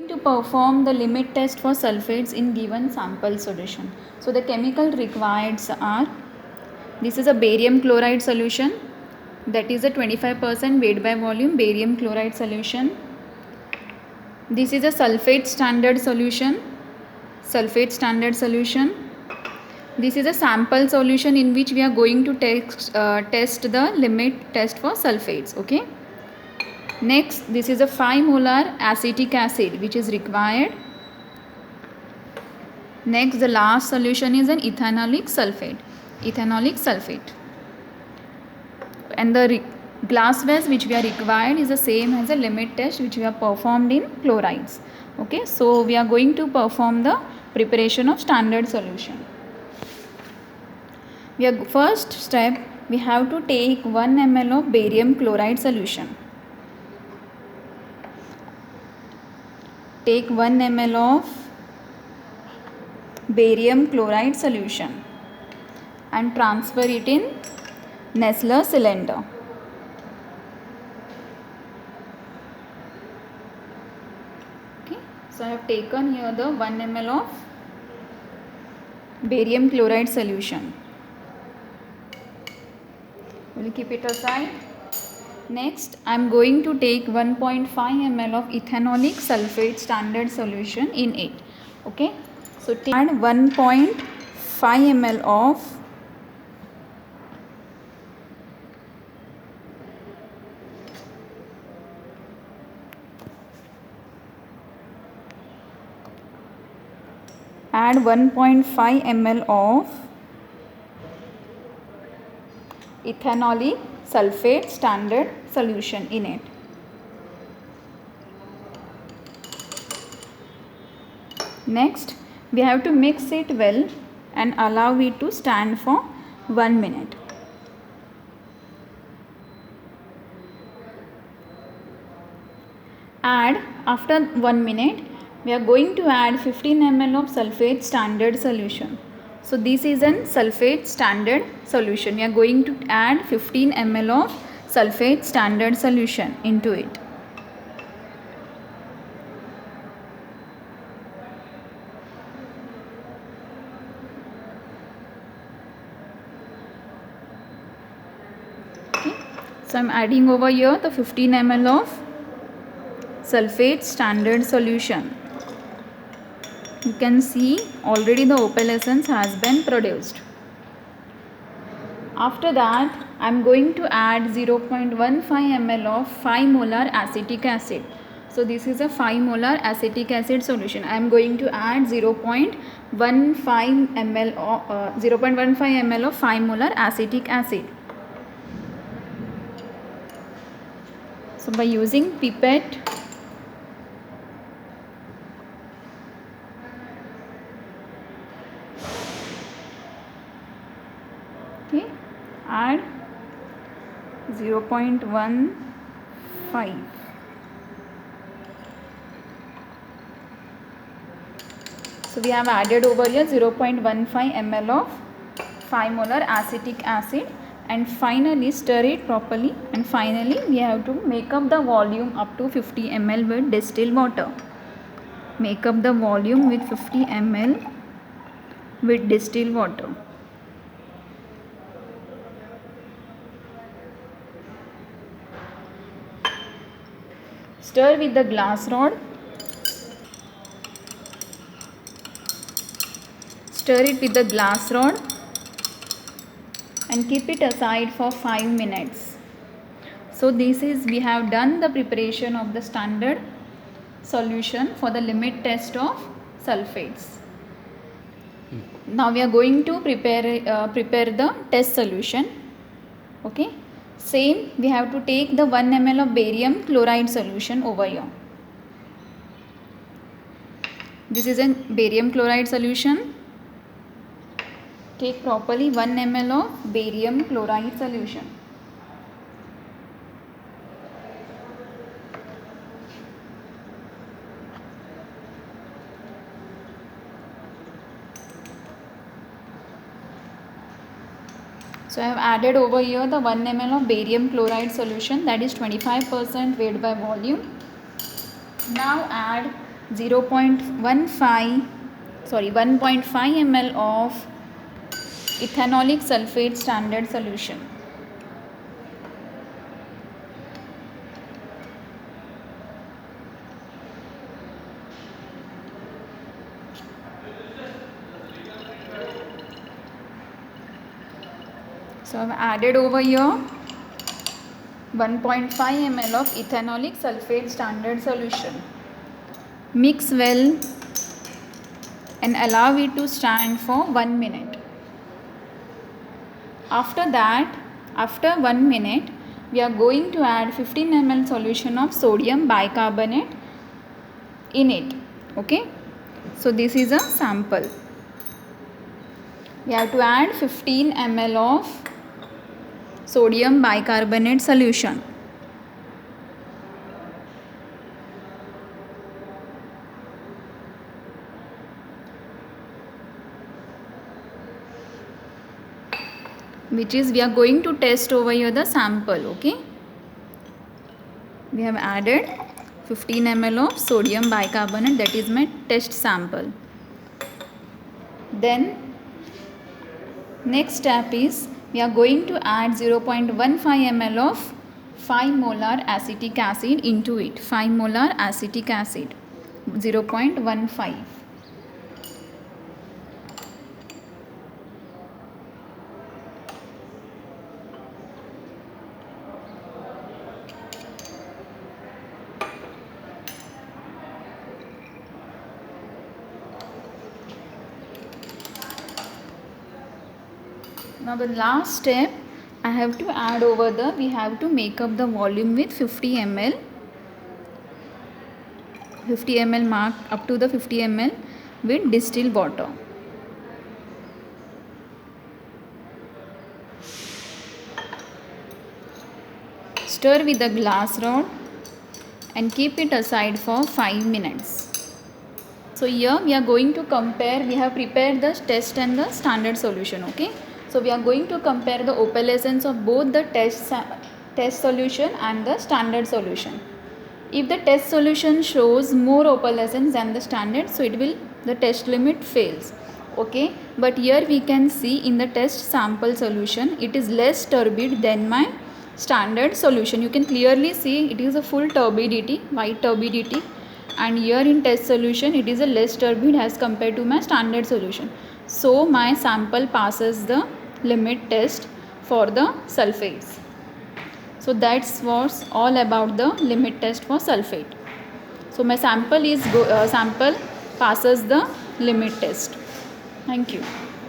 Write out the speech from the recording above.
To perform the limit test for sulfates in given sample solution. So the chemical required are, this is a barium chloride solution, that is a 25% weight by volume barium chloride solution. This is a sulfate standard solution, This is a sample solution in which we are going to test the limit test for sulfates. Okay. Next, this is a 5 molar acetic acid which is required. Next, the last solution is an ethanolic sulfate. And the glass vase which we are required is the same as the limit test which we have performed in chlorides. Okay, so we are going to perform the preparation of standard solution. First step, we have to take 1 ml of barium chloride solution. Take 1 ml of barium chloride solution and transfer it in Nessler cylinder. Okay, so I have taken here the 1 ml of barium chloride solution. We will keep it aside. Next, I am going to take 1.5 ml of ethanolic sulfate standard solution in it. Okay, so add 1.5 ml of ethanolic sulfate standard solution in it. Next, we have to mix it well and allow it to stand for 1 minute. After 1 minute, we are going to add 15 ml of sulfate standard solution. So this is an sulfate standard solution. We are going to add 15 ml of sulfate standard solution into it. Okay. So I am adding over here the 15 ml of sulfate standard solution. You can see already the opalescence has been produced. After that, I am going to add 0.15 ml of 5 molar acetic acid. So this is a 5 molar acetic acid solution. I am going to add 0.15 ml of 5 molar acetic acid. So by using pipette, okay, add 0.15. So we have added over here 0.15 ml of 5 molar acetic acid and finally stir it properly, and finally we have to make up the volume up to 50 ml with distilled water. Make up the volume with 50 ml with distilled water. Stir with the glass rod. Stir it with the glass rod and keep it aside for 5 minutes. So this is, we have done the preparation of the standard solution for the limit test of sulfates. Now we are going to prepare the test solution. Okay. Same, we have to take the 1 ml of barium chloride solution over here. This is a barium chloride solution. Take properly 1 ml of barium chloride solution. So I have added over here the 1 ml of barium chloride solution, that is 25% weight by volume. Now add 1.5 ml of ethanolic sulfate standard solution. So I've added over here 1.5 ml of ethanolic sulfate standard solution. Mix well and allow it to stand for 1 minute. After that, after 1 minute, we are going to add 15 ml solution of sodium bicarbonate in it. Okay, so this is a sample. We have to add 15 ml of sodium bicarbonate solution. Which is we are going to test over here the sample. Okay, we have added 15 ml of sodium bicarbonate, that is my test sample. Then next step is we are going to add 0.15 ml of 5 molar acetic acid into it. 5 molar acetic acid, 0.15. Now the last step, I have to add over we have to make up the volume with 50 ml. 50 ml mark up to the 50 ml with distilled water. Stir with a glass rod and keep it aside for 5 minutes. So here we are going to compare, we have prepared the test and the standard solution. Okay, so we are going to compare the opalescence of both the test solution and the standard solution. If the test solution shows more opalescence than the standard, so the test limit fails. Okay, but here we can see in the test sample solution, it is less turbid than my standard solution. You can clearly see it is a full turbidity, white turbidity, and here in test solution it is a less turbid as compared to my standard solution. So my sample passes the limit test for the sulfates. So that's what's all about the limit test for sulfate. So my sample passes the limit test. Thank you.